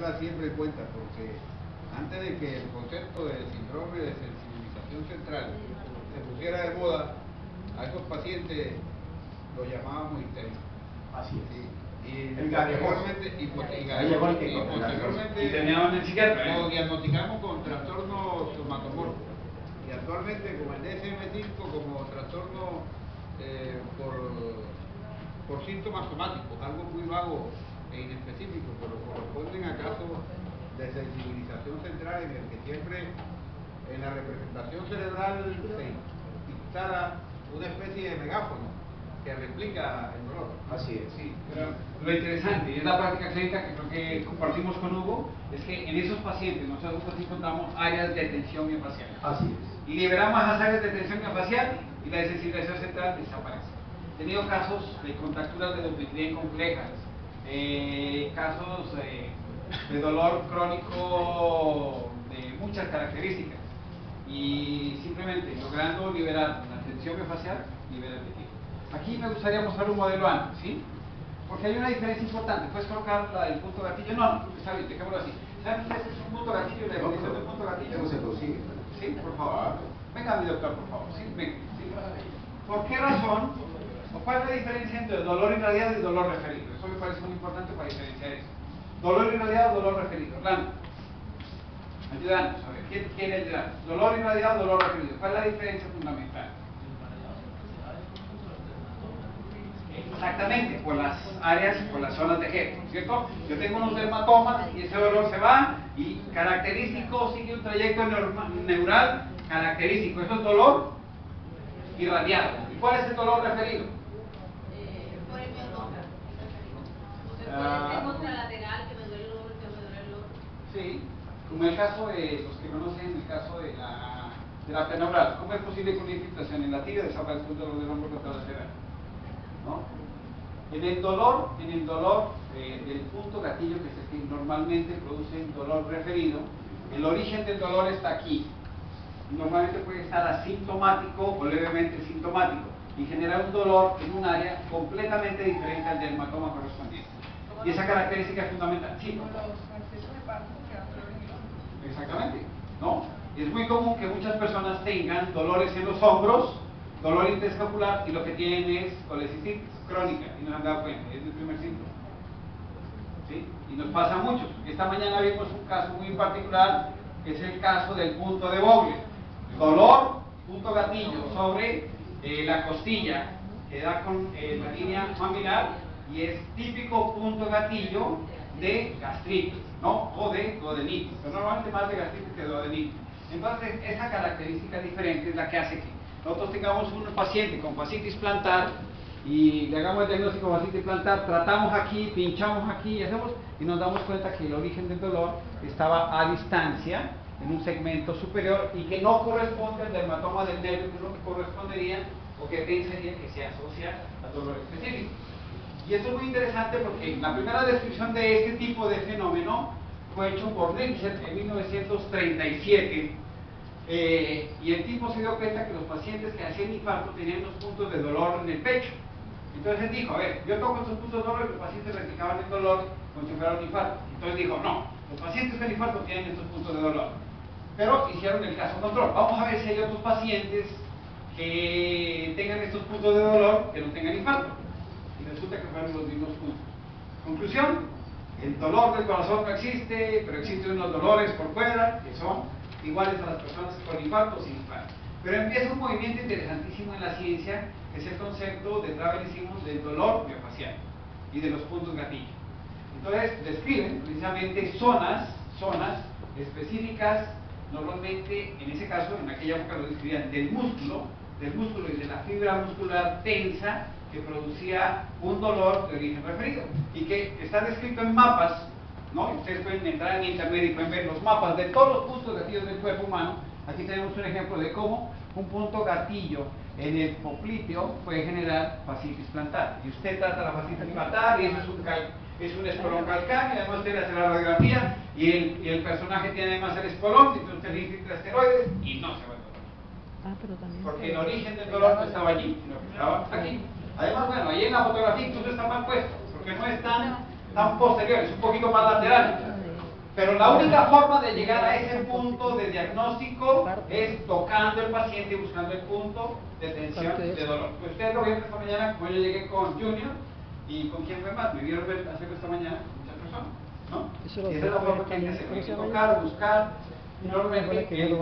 tenerla siempre en cuenta, porque antes de que el concepto de síndrome de sensibilización central se pusiera de moda, a esos pacientes los llamábamos histéricos. Así es. Sí. El gaseoso. Y posteriormente nos diagnosticamos con trastornos somatomorfos. Y actualmente con el DSM-5 como trastorno por síntomas somáticos, algo muy vago e inespecífico, pero corresponden a casos de sensibilización central en el que siempre en la representación cerebral se instala una especie de megáfono que replica el dolor. Así es. Sí, pero lo interesante, y es la práctica clínica que creo que compartimos con Hugo, es que en esos pacientes nosotros encontramos áreas de tensión miofascial. Así es. Y liberamos las áreas de tensión miofascial y la desensibilización central desaparece. He tenido casos de contracturas de densitometría complejas, casos de dolor crónico de muchas características, y simplemente logrando liberar la tensión miofascial, libera el tejido. Aquí me gustaría mostrar un modelo antes, ¿sí? Porque hay una diferencia importante. ¿Puedes colocar la del punto gatillo? No, está bien, dejémoslo así. ¿Saben qué es un punto gatillo y la definición del punto gatillo? ¿Cómo se consigue? Sí, por favor. Venga, mi doctor, por favor. Sí, venga. Sí. ¿Por qué razón? ¿O cuál es la diferencia entre dolor irradiado y dolor referido? Eso me parece muy importante para diferenciar eso. Dolor irradiado, dolor referido. Orlando, ayúdanos, a ver, ¿quién quiere ayudar? Dolor irradiado, dolor referido. ¿Cuál es la diferencia fundamental? Exactamente, por las áreas, por las zonas de G, ¿cierto? Yo tengo unos dermatomas y ese dolor se va y característico sigue un trayecto neural característico. Eso es dolor irradiado. ¿Y cuál es el dolor referido? Por el miotoma. Porque puede ser contralateral, que me duele el hombro, que me duele el otro. Sí, como el caso de los que conocen el caso de la penaural. ¿Cómo es posible que una infiltración en la tibia desaparezca un dolor del hombro contralateral? ¿No? En el dolor del punto gatillo, que es el que normalmente produce el dolor referido, el origen del dolor está aquí. Normalmente puede estar asintomático o levemente sintomático y generar un dolor en un área completamente diferente al del hematoma correspondiente. Y esa característica es fundamental. Sí. Exactamente, ¿no? Es muy común que muchas personas tengan dolores en los hombros, dolor interescapular, y lo que tienen es colecistitis crónica y no se han dado cuenta, es el primer síntoma. ¿Sí? Y nos pasa mucho. Esta mañana vimos un caso muy particular, que es el caso del punto de Vogler. Dolor, punto gatillo, sobre la costilla, que da con la línea mamilar, y es típico punto gatillo de gastritis, ¿no? O de duodenitis, pero normalmente más de gastritis que de duodenitis. Entonces, esa característica diferente es la que hace que nosotros tengamos un paciente con fascitis plantar y le hagamos el diagnóstico de fascitis plantar, tratamos aquí, pinchamos aquí y nos damos cuenta que el origen del dolor estaba a distancia en un segmento superior y que no corresponde al dermatoma del nervio, que es lo que correspondería o que pensaría que se asocia al dolor específico. Y esto es muy interesante porque la primera descripción de este tipo de fenómeno fue hecho por Richter en 1937. Y el tipo se dio cuenta que los pacientes que hacían infarto tenían unos puntos de dolor en el pecho. Entonces él dijo, a ver, yo toco estos puntos de dolor y los pacientes replicaban el dolor como si fuera un infarto. Entonces dijo, no, los pacientes con infarto tienen estos puntos de dolor. Pero hicieron el caso control. Vamos a ver si hay otros pacientes que tengan estos puntos de dolor que no tengan infarto. Y resulta que fueron los mismos puntos. Conclusión, el dolor del corazón no existe, pero existen unos dolores por fuera que son iguales a las personas con infarto o sin infarto. Pero empieza un movimiento interesantísimo en la ciencia, que es el concepto de Travel-Simons del dolor miofascial y de los puntos gatillo. Entonces describen precisamente zonas específicas, normalmente en ese caso, en aquella época lo describían del músculo y de la fibra muscular tensa que producía un dolor de origen referido y que está descrito en mapas, ¿no? Ustedes pueden entrar en internet y pueden ver los mapas de todos los puntos gatillos del cuerpo humano. Aquí tenemos un ejemplo de cómo un punto gatillo en el popliteo puede generar fascitis plantar. Y usted trata la fascitis plantar y eso es un espolón calcáneo, además usted le hace la radiografía y el personaje tiene además el espolón, entonces usted le inyecta esteroides y no se va a dolor. Porque el origen del dolor no estaba allí, sino que estaba aquí. Además, bueno, ahí en la fotografía incluso está mal puesto, porque no es tan posterior, es un poquito más lateral. Pero la única forma de llegar a ese punto de diagnóstico es tocando al paciente y buscando el punto de tensión de dolor. Pues ustedes lo vieron esta mañana, como yo llegué con Junior y con quién fue más, me vieron hacerlo esta mañana, muchas personas, ¿no? Y esa es la forma que hay que hacer, hay que tocar, buscar. Y normalmente el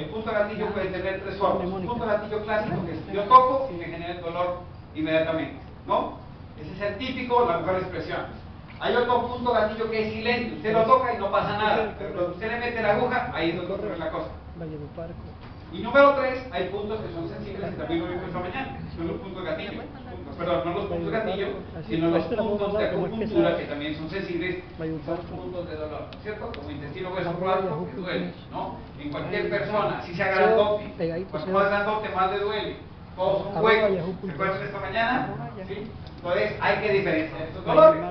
punto gatillo puede tener tres formas. Un punto gatillo clásico, que es yo toco y me genera el dolor inmediatamente, ¿no? Ese es el típico, la mejor expresión. Hay otro punto gatillo que es silente, usted lo toca y no pasa nada, pero cuando usted le mete la aguja, ahí es donde ocurre la cosa. Y número 3, hay puntos que son sensibles y también lo vimos esta mañana, son los puntos gatillo. Perdón, no los puntos gatillo, sino los puntos de acupuntura que también son sensibles, son puntos de dolor, ¿cierto? Como intestino grueso cuarto, que duele, ¿no? En cualquier persona, si se haga grandote, cuanto más grandote, más le duele. Todos son huecos, ¿se acuerdan de esta mañana? ¿Sí? Entonces hay que diferenciar estos dolores.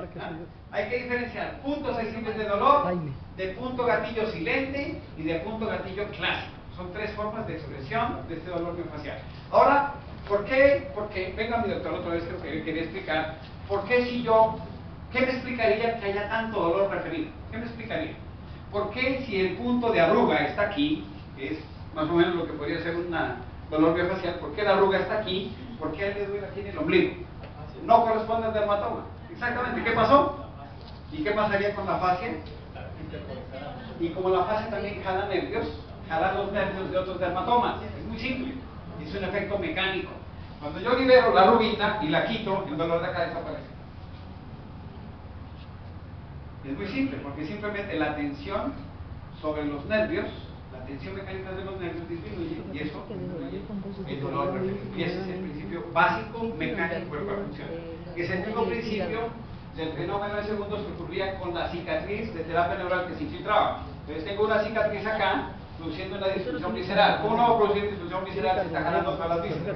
Hay que diferenciar puntos sensibles de dolor, de punto gatillo silente y de punto gatillo clásico. Son tres formas de expresión de este dolor miofascial. Ahora, ¿por qué? Porque, venga mi doctor otra vez, creo que quería explicar, ¿por qué si yo, qué me explicaría que haya tanto dolor referido? ¿Qué me explicaría? ¿Por qué si el punto de arruga está aquí, que es más o menos lo que podría ser un dolor miofascial, por qué la arruga está aquí, por qué le duele aquí en el ombligo? No corresponde al dermatoma. Exactamente, ¿qué pasó? ¿Y qué pasaría con la fascia? Y como la fascia también jala nervios, jala los nervios de otros dermatomas. Es muy simple, es un efecto mecánico. Cuando yo libero la arruguita y la quito, el dolor de acá desaparece. Es muy simple, porque simplemente la tensión sobre los nervios, la tensión mecánica de los nervios disminuye y eso disminuye el dolor referido. Y ese es el principio básico mecánico de la función. Es el mismo principio del fenómeno de segundos que ocurría con la cicatriz de terapia neural que se infiltraba. Entonces tengo una cicatriz acá, produciendo una disfunción visceral. ¿Cómo no va a producir disfunción visceral si está jalando todas las vísceras?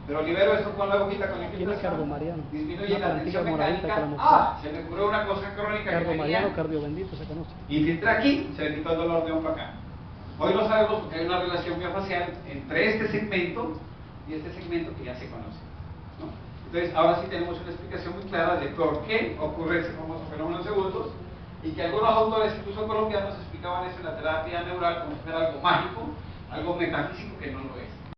Pero libero esto con la agujita, con la infiltración, disminuye la tensión mecánica. Se me ocurrió una cosa crónica que tenía. Infiltré aquí, se le quitó el dolor de hombro acá. Hoy lo sabemos porque hay una relación miofacial entre este segmento y este segmento que ya se conoce, ¿no? Entonces, ahora sí tenemos una explicación muy clara de por qué ocurre ese famoso fenómeno de segundos y que algunos autores, incluso colombianos, explicaban eso en la terapia neural como si fuera algo mágico, algo metafísico que no lo es.